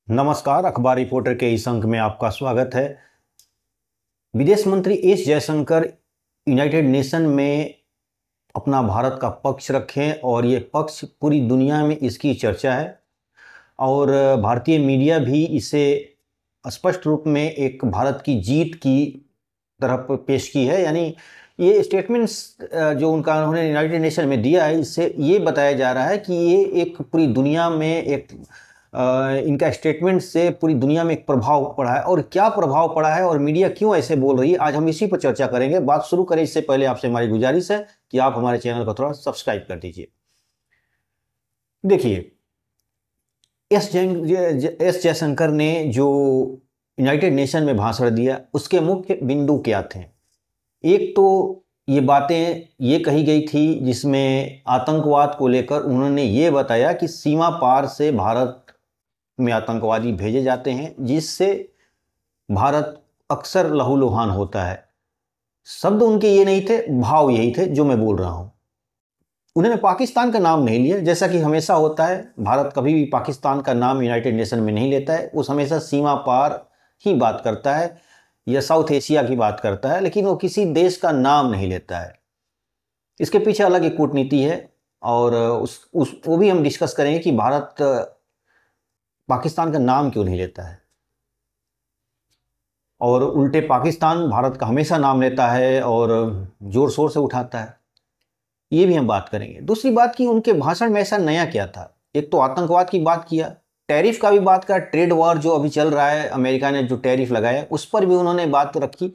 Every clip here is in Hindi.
नमस्कार, अखबार रिपोर्टर के इस अंक में आपका स्वागत है। विदेश मंत्री एस जयशंकर यूनाइटेड नेशन में अपना भारत का पक्ष रखें और ये पक्ष पूरी दुनिया में इसकी चर्चा है और भारतीय मीडिया भी इसे स्पष्ट रूप में एक भारत की जीत की तरफ पेश की है। यानी ये स्टेटमेंट्स जो उन्होंने यूनाइटेड नेशन में दिया है, इससे ये बताया जा रहा है कि ये एक पूरी दुनिया में इनका स्टेटमेंट से पूरी दुनिया में एक प्रभाव पड़ा है। और क्या प्रभाव पड़ा है और मीडिया क्यों ऐसे बोल रही है, आज हम इसी पर चर्चा करेंगे। बात शुरू करें इससे पहले आपसे हमारी गुजारिश है कि आप हमारे चैनल को थोड़ा सब्सक्राइब कर दीजिए। देखिए, एस जयशंकर ने जो यूनाइटेड नेशन में भाषण दिया, उसके मुख्य बिंदु क्या थे। एक तो ये बातें ये कही गई थी जिसमें आतंकवाद को लेकर उन्होंने ये बताया कि सीमा पार से भारत में आतंकवादी भेजे जाते हैं, जिससे भारत अक्सर लहूलुहान होता है। शब्द उनके ये नहीं थे, भाव यही थे जो मैं बोल रहा हूँ। उन्होंने पाकिस्तान का नाम नहीं लिया, जैसा कि हमेशा होता है। भारत कभी भी पाकिस्तान का नाम यूनाइटेड नेशन में नहीं लेता है। उस हमेशा सीमा पार ही बात करता है या साउथ एशिया की बात करता है, लेकिन वो किसी देश का नाम नहीं लेता है। इसके पीछे अलग एक कूटनीति है और वो भी हम डिस्कस करेंगे कि भारत पाकिस्तान का नाम क्यों नहीं लेता है और उल्टे पाकिस्तान भारत का हमेशा नाम लेता है और जोर शोर से उठाता है। ये भी हम बात करेंगे। दूसरी बात कि उनके भाषण में ऐसा नया क्या था। एक तो आतंकवाद की बात किया, टैरिफ का भी बात किया। ट्रेड वॉर जो अभी चल रहा है, अमेरिका ने जो टैरिफ लगाया उस पर भी उन्होंने बात रखी।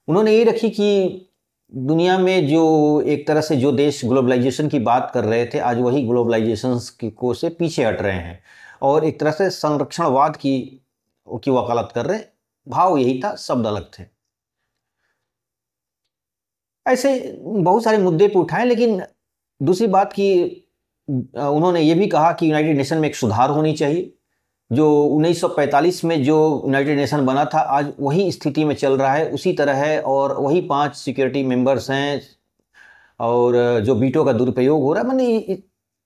उन्होंने ये रखी कि दुनिया में जो एक तरह से जो देश ग्लोबलाइजेशन की बात कर रहे थे, आज वही ग्लोबलाइजेशन को से पीछे हट रहे हैं और एक तरह से संरक्षणवाद की वकालत कर रहे हैं। भाव यही था, शब्द अलग थे। ऐसे बहुत सारे मुद्दे पे उठाए, लेकिन दूसरी बात कि उन्होंने ये भी कहा कि यूनाइटेड नेशन में एक सुधार होनी चाहिए। जो 1945 में जो यूनाइटेड नेशन बना था, आज वही स्थिति में चल रहा है, उसी तरह है और वही 5 सिक्योरिटी मेंबर्स हैं और जो वीटो का दुरुपयोग हो रहा है।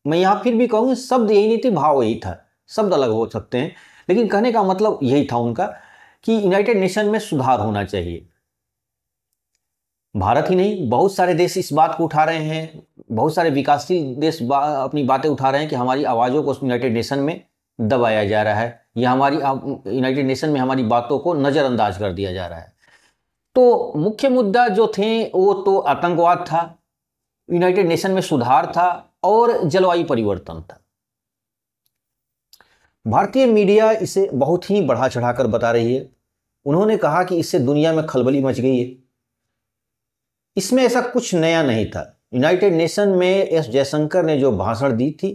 मैं यहाँ फिर भी कहूँगा शब्द यही नहीं थे, भाव यही था। शब्द अलग हो सकते हैं, लेकिन कहने का मतलब यही था उनका कि यूनाइटेड नेशन में सुधार होना चाहिए। भारत ही नहीं, बहुत सारे देश इस बात को उठा रहे हैं। बहुत सारे विकासशील देश अपनी बातें उठा रहे हैं कि हमारी आवाज़ों को यूनाइटेड नेशन में दबाया जा रहा है या हमारी यूनाइटेड नेशन में हमारी बातों को नज़रअंदाज कर दिया जा रहा है। तो मुख्य मुद्दा जो थे वो तो आतंकवाद था, यूनाइटेड नेशन में सुधार था और जलवायु परिवर्तन था। भारतीय मीडिया इसे बहुत ही बढ़ा चढ़ाकर बता रही है। उन्होंने कहा कि इससे दुनिया में खलबली मच गई है। इसमें ऐसा कुछ नया नहीं था। यूनाइटेड नेशन में एस जयशंकर ने जो भाषण दी थी,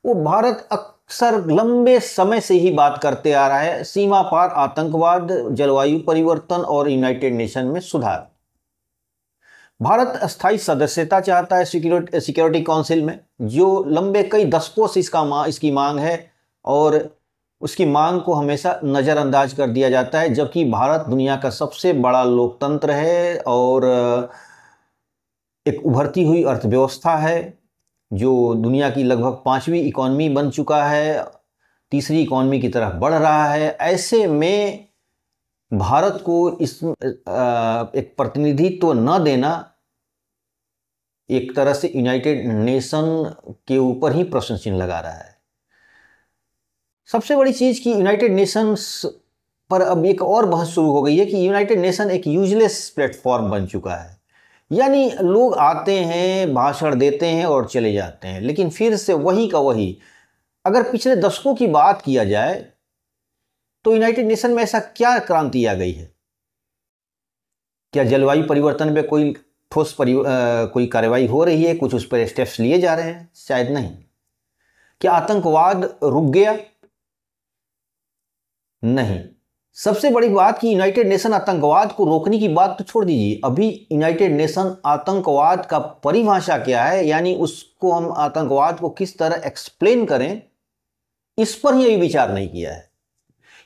वो भारत अक्सर लंबे समय से ही बात करते आ रहा है। सीमा पार आतंकवाद, जलवायु परिवर्तन और यूनाइटेड नेशन में सुधार। भारत अस्थायी सदस्यता चाहता है सिक्योरिटी काउंसिल में, जो लंबे कई दशकों से इसकी मांग है और उसकी मांग को हमेशा नज़रअंदाज कर दिया जाता है। जबकि भारत दुनिया का सबसे बड़ा लोकतंत्र है और एक उभरती हुई अर्थव्यवस्था है, जो दुनिया की लगभग 5वीं इकॉनमी बन चुका है, तीसरी इकॉनमी की तरफ बढ़ रहा है। ऐसे में भारत को इस एक प्रतिनिधित्व न देना एक तरह से यूनाइटेड नेशन के ऊपर ही प्रश्न चिन्ह लगा रहा है। सबसे बड़ी चीज़ कि यूनाइटेड नेशंस पर अब एक और बहस शुरू हो गई है कि यूनाइटेड नेशन एक यूजलेस प्लेटफॉर्म बन चुका है। यानी लोग आते हैं, भाषण देते हैं और चले जाते हैं, लेकिन फिर से वही का वही। अगर पिछले दशकों की बात किया जाए तो यूनाइटेड नेशन में ऐसा क्या क्रांति आ गई है? क्या जलवायु परिवर्तन में कोई ठोस कोई कार्रवाई हो रही है? कुछ उस पर स्टेप्स लिए जा रहे हैं? शायद नहीं। क्या आतंकवाद रुक गया? नहीं। सबसे बड़ी बात कि यूनाइटेड नेशन आतंकवाद को रोकने की बात तो छोड़ दीजिए, अभी यूनाइटेड नेशन आतंकवाद का परिभाषा क्या है, यानी उसको हम आतंकवाद को किस तरह एक्सप्लेन करें, इस पर ही अभी विचार नहीं किया है।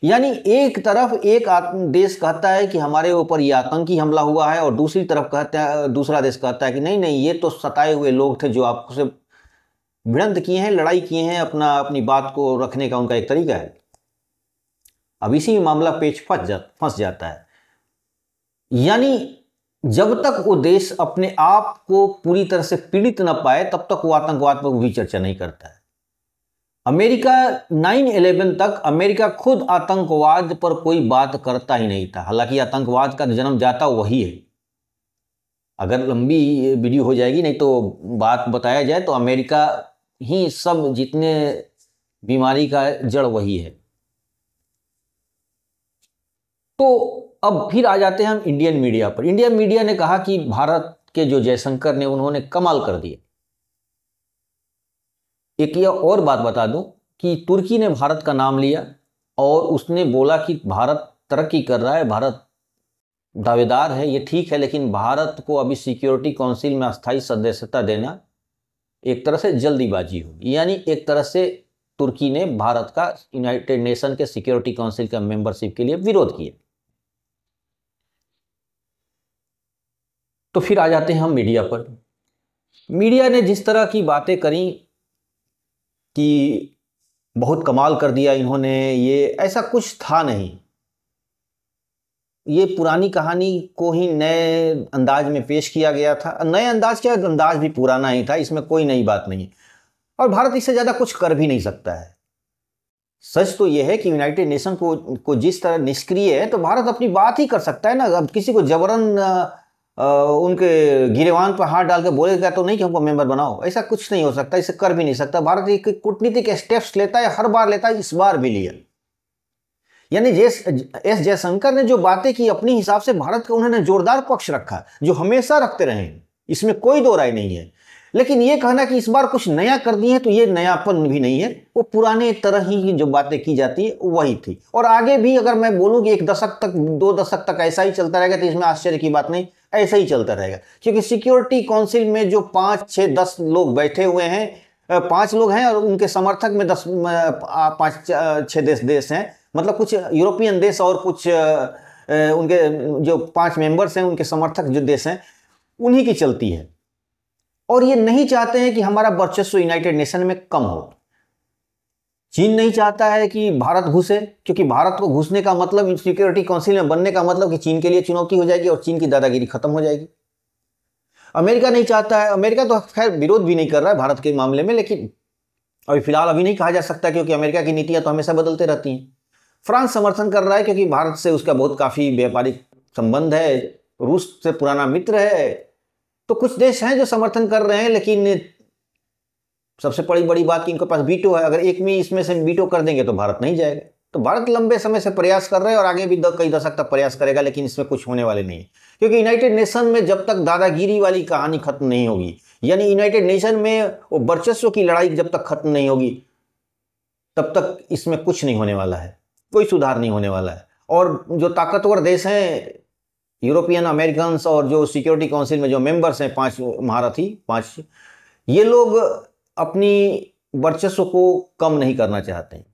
यानी एक तरफ एक देश कहता है कि हमारे ऊपर ये आतंकी हमला हुआ है और दूसरी तरफ दूसरा देश कहता है कि नहीं नहीं, ये तो सताए हुए लोग थे जो आपसे भिड़ंत किए हैं, लड़ाई किए हैं, अपनी बात को रखने का उनका एक तरीका है। अब इसी में मामला पेच फंस जाता है। यानी जब तक वो देश अपने आप को पूरी तरह से पीड़ित न पाए तब तक वो आतंकवाद पर भी चर्चा नहीं करता है। अमेरिका 9/11 तक अमेरिका खुद आतंकवाद पर कोई बात करता ही नहीं था। हालांकि आतंकवाद का जन्मदाता वही है। अगर लंबी वीडियो हो जाएगी, नहीं तो बात बताया जाए तो अमेरिका ही सब जितने बीमारी का जड़ वही है। तो अब फिर आ जाते हैं हम इंडियन मीडिया पर। इंडियन मीडिया ने कहा कि भारत के जो जयशंकर ने उन्होंने कमाल कर दिया। एक यह और बात बता दूं कि तुर्की ने भारत का नाम लिया और उसने बोला कि भारत तरक्की कर रहा है, भारत दावेदार है, ये ठीक है, लेकिन भारत को अभी सिक्योरिटी काउंसिल में अस्थायी सदस्यता देना एक तरह से जल्दीबाजी होगी। यानी एक तरह से तुर्की ने भारत का यूनाइटेड नेशन के सिक्योरिटी काउंसिल का मेंबरशिप के लिए विरोध किया। तो फिर आ जाते हैं हम मीडिया पर। मीडिया ने जिस तरह की बातें करी कि बहुत कमाल कर दिया इन्होंने, ये ऐसा कुछ था नहीं। ये पुरानी कहानी को ही नए अंदाज में पेश किया गया था। नए अंदाज क्या, अंदाज भी पुराना ही था, इसमें कोई नई बात नहीं है। और भारत इससे ज़्यादा कुछ कर भी नहीं सकता है। सच तो यह है कि यूनाइटेड नेशन को जिस तरह निष्क्रिय है, तो भारत अपनी बात ही कर सकता है ना। अब किसी को जबरन उनके गिरेबान पर हाथ डाल के बोलेगा तो नहीं कि हमको मेंबर बनाओ, ऐसा कुछ नहीं हो सकता, इसे कर भी नहीं सकता। भारत एक कूटनीतिक स्टेप्स लेता है, हर बार लेता है, इस बार भी लिया। यानी एस जयशंकर ने जो बातें की अपने हिसाब से भारत का उन्होंने जोरदार पक्ष रखा, जो हमेशा रखते रहे, इसमें कोई दो राय नहीं है। लेकिन ये कहना कि इस बार कुछ नया कर दिए हैं, तो ये नयापन भी नहीं है। वो पुराने तरह ही जो बातें की जाती है वही थी। और आगे भी अगर मैं बोलूँ कि 1 दशक तक 2 दशक तक ऐसा ही चलता रहेगा तो इसमें आश्चर्य की बात नहीं, ऐसा ही चलता रहेगा। क्योंकि सिक्योरिटी काउंसिल में जो 5, 6, 10 लोग बैठे हुए हैं, 5 लोग हैं और उनके समर्थक में 5, 6 देश हैं, मतलब कुछ यूरोपियन देश और कुछ उनके जो 5 मेंबर्स हैं, उनके समर्थक जो देश हैं, उन्हीं की चलती है। और ये नहीं चाहते हैं कि हमारा वर्चस्व यूनाइटेड नेशन में कम हो। चीन नहीं चाहता है कि भारत घुसे, क्योंकि भारत को घुसने का मतलब, सिक्योरिटी काउंसिल में बनने का मतलब कि चीन के लिए चुनौती हो जाएगी और चीन की दादागिरी खत्म हो जाएगी। अमेरिका नहीं चाहता है। अमेरिका तो खैर विरोध भी नहीं कर रहा है भारत के मामले में, लेकिन अभी फिलहाल अभी नहीं कहा जा सकता, क्योंकि अमेरिका की नीतियां तो हमेशा बदलते रहती हैं। फ्रांस समर्थन कर रहा है, क्योंकि भारत से उसका बहुत काफ़ी व्यापारिक संबंध है, रूस से पुराना मित्र है। तो कुछ देश हैं जो समर्थन कर रहे हैं, लेकिन सबसे बड़ी बात कि इनके पास वीटो है। अगर एक में इसमें से वीटो कर देंगे तो भारत नहीं जाएगा। तो भारत लंबे समय से प्रयास कर रहे हैं और आगे भी कई दशक तक प्रयास करेगा, लेकिन इसमें कुछ होने वाले नहीं है। क्योंकि यूनाइटेड नेशन में जब तक दादागिरी वाली कहानी खत्म नहीं होगी, यानी यूनाइटेड नेशन में वो वर्चस्व की लड़ाई जब तक खत्म नहीं होगी, तब तक इसमें कुछ नहीं होने वाला है, कोई सुधार नहीं होने वाला है। और जो ताकतवर देश हैं, यूरोपियन, अमेरिकन और जो सिक्योरिटी काउंसिल में जो मेंबर्स हैं, 5 महारथी, 5, ये लोग अपनी वर्चस्व को कम नहीं करना चाहते हैं।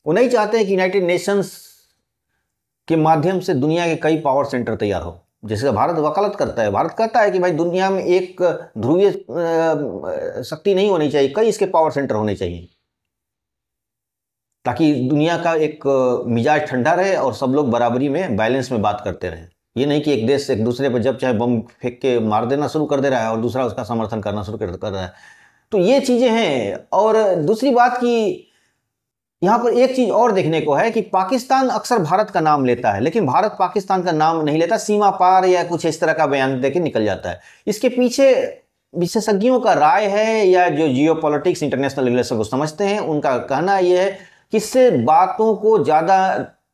वो नहीं चाहते हैं कि यूनाइटेड नेशंस के माध्यम से दुनिया के कई पावर सेंटर तैयार हो, जैसे भारत वकालत करता है। भारत कहता है कि भाई दुनिया में एक ध्रुवीय शक्ति नहीं होनी चाहिए, कई इसके पावर सेंटर होने चाहिए, ताकि दुनिया का एक मिजाज ठंडा रहे और सब लोग बराबरी में, बैलेंस में बात करते रहें। ये नहीं कि एक देश एक दूसरे पर जब चाहे बम फेंक के मार देना शुरू कर दे रहा है और दूसरा उसका समर्थन करना शुरू कर रहा है। तो ये चीज़ें हैं। और दूसरी बात कि यहाँ पर एक चीज़ और देखने को है कि पाकिस्तान अक्सर भारत का नाम लेता है, लेकिन भारत पाकिस्तान का नाम नहीं लेता, सीमा पार या कुछ इस तरह का बयान देके निकल जाता है। इसके पीछे विशेषज्ञों का राय है, या जो जियोपॉलिटिक्स, इंटरनेशनल रिलेशन को समझते हैं, उनका कहना यह है कि इससे बातों को ज़्यादा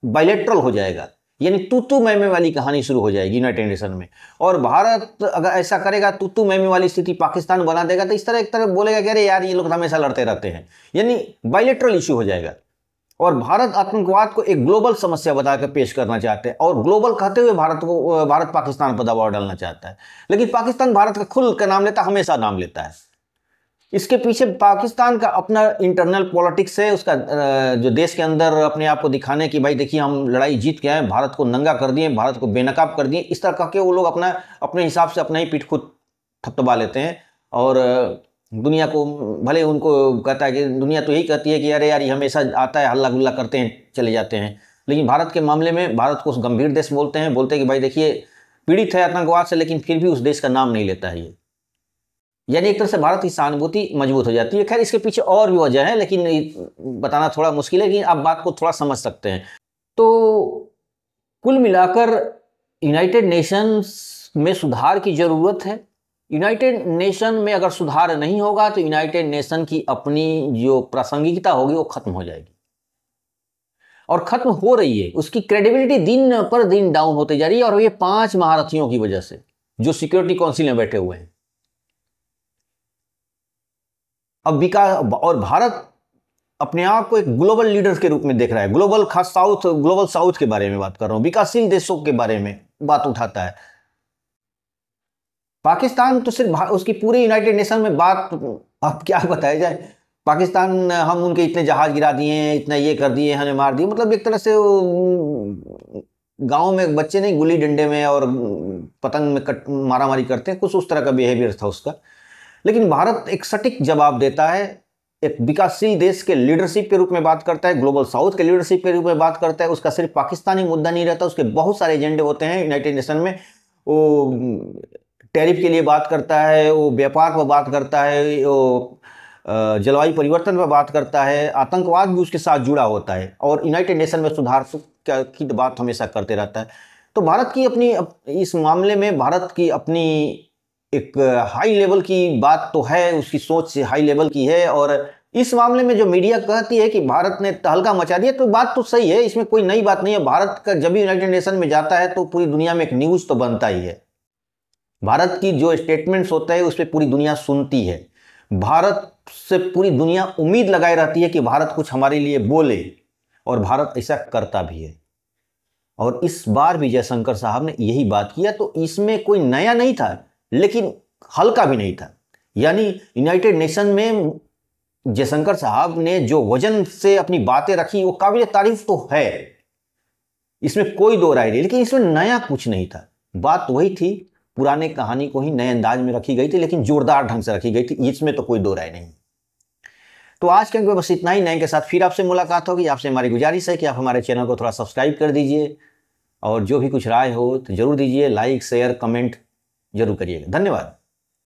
बायलैटरल हो जाएगा, यानी तू मैं वाली कहानी शुरू हो जाएगी यूनाइटेड नेशन में। और भारत अगर ऐसा करेगा, तू मैं वाली स्थिति पाकिस्तान बना देगा, तो इस तरह एक तरह बोलेगा कि अरे यार ये लोग हमेशा लड़ते रहते हैं, यानी बायलैटरल इशू हो जाएगा। और भारत आतंकवाद को एक ग्लोबल समस्या बताकर पेश करना चाहते हैं, और ग्लोबल कहते हुए भारत पाकिस्तान पर दबाव डालना चाहता है। लेकिन पाकिस्तान भारत का खुल का नाम लेता, हमेशा नाम लेता है। इसके पीछे पाकिस्तान का अपना इंटरनल पॉलिटिक्स है, उसका जो देश के अंदर अपने आप को दिखाने की, भाई देखिए हम लड़ाई जीत के आए, भारत को नंगा कर दिए, भारत को बेनकाब कर दिए, इस तरह करके वो लोग अपने हिसाब से अपना ही पीठ खुद थपथपा लेते हैं। और दुनिया को, भले उनको कहता है कि दुनिया तो यही कहती है कि अरे यार ये हमेशा आता है, हल्ला गुल्ला करते हैं, चले जाते हैं, लेकिन भारत के मामले में भारत को गंभीर देश बोलते हैं कि भाई देखिए पीड़ित है आतंकवाद से, लेकिन फिर भी उस देश का नाम नहीं लेता है ये। यानी एक तरह से भारत की सहानुभूति मजबूत हो जाती है। खैर इसके पीछे और भी वजह है, लेकिन बताना थोड़ा मुश्किल है, लेकिन आप बात को थोड़ा समझ सकते हैं। तो कुल मिलाकर यूनाइटेड नेशंस में सुधार की ज़रूरत है। यूनाइटेड नेशन में अगर सुधार नहीं होगा तो यूनाइटेड नेशन की अपनी जो प्रासंगिकता होगी वो खत्म हो जाएगी, और खत्म हो रही है। उसकी क्रेडिबिलिटी दिन पर दिन डाउन होती जा रही है, और ये 5 महारथियों की वजह से जो सिक्योरिटी काउंसिल में बैठे हुए हैं। अब विकास, और भारत अपने आप को एक ग्लोबल लीडर के रूप में देख रहा है। ग्लोबल साउथ के बारे में बात कर रहा हूं, विकासशील देशों के बारे में बात उठाता है। पाकिस्तान तो सिर्फ उसकी पूरे यूनाइटेड नेशन में बात, अब क्या बताया जाए। पाकिस्तान, हम उनके इतने जहाज गिरा दिए, इतना ये कर दिए, हमें मार दिए, मतलब एक तरह से गांव में बच्चे नहीं गुल्ली डंडे में और पतंग में मारामारी करते हैं, कुछ उस तरह का बिहेवियर था उसका। लेकिन भारत एक सटीक जवाब देता है, एक विकासशील देश के लीडरशिप के रूप में बात करता है, ग्लोबल साउथ के लीडरशिप के रूप में बात करता है। उसका सिर्फ पाकिस्तानी मुद्दा नहीं रहता, उसके बहुत सारे एजेंडे होते हैं यूनाइटेड नेशन में। वो टैरिफ के लिए बात करता है, वो व्यापार पर बात करता है, वो जलवायु परिवर्तन पर बात करता है, आतंकवाद भी उसके साथ जुड़ा होता है, और यूनाइटेड नेशन में सुधार की बात हमेशा करते रहता है। तो भारत की अपनी, इस मामले में भारत की अपनी एक हाई लेवल की बात तो है, उसकी सोच से हाई लेवल की है। और इस मामले में जो मीडिया कहती है कि भारत ने तहलका मचा दिया, तो बात तो सही है, इसमें कोई नई बात नहीं है। भारत का जब भी यूनाइटेड नेशन में जाता है तो पूरी दुनिया में एक न्यूज़ तो बनता ही है। भारत की जो स्टेटमेंट्स होते हैं उस पर पूरी दुनिया सुनती है। भारत से पूरी दुनिया उम्मीद लगाए रहती है कि भारत कुछ हमारे लिए बोले, और भारत ऐसा करता भी है। और इस बार भी जयशंकर साहब ने यही बात किया। तो इसमें कोई नया नहीं था, लेकिन हल्का भी नहीं था। यानी यूनाइटेड नेशन में जयशंकर साहब ने जो वजन से अपनी बातें रखी वो काबिल तारीफ तो है, इसमें कोई दो राय नहीं, लेकिन इसमें नया कुछ नहीं था। बात वही थी, पुराने कहानी को ही नए अंदाज में रखी गई थी, लेकिन जोरदार ढंग से रखी गई थी, इसमें तो कोई दो राय नहीं। तो आज के अंक में बस इतना ही। नए के साथ फिर आपसे मुलाकात होगी। आपसे हमारी गुजारिश है कि आप हमारे चैनल को थोड़ा सब्सक्राइब कर दीजिए, और जो भी कुछ राय हो तो जरूर दीजिए, लाइक शेयर कमेंट जरूर करिएगा। धन्यवाद।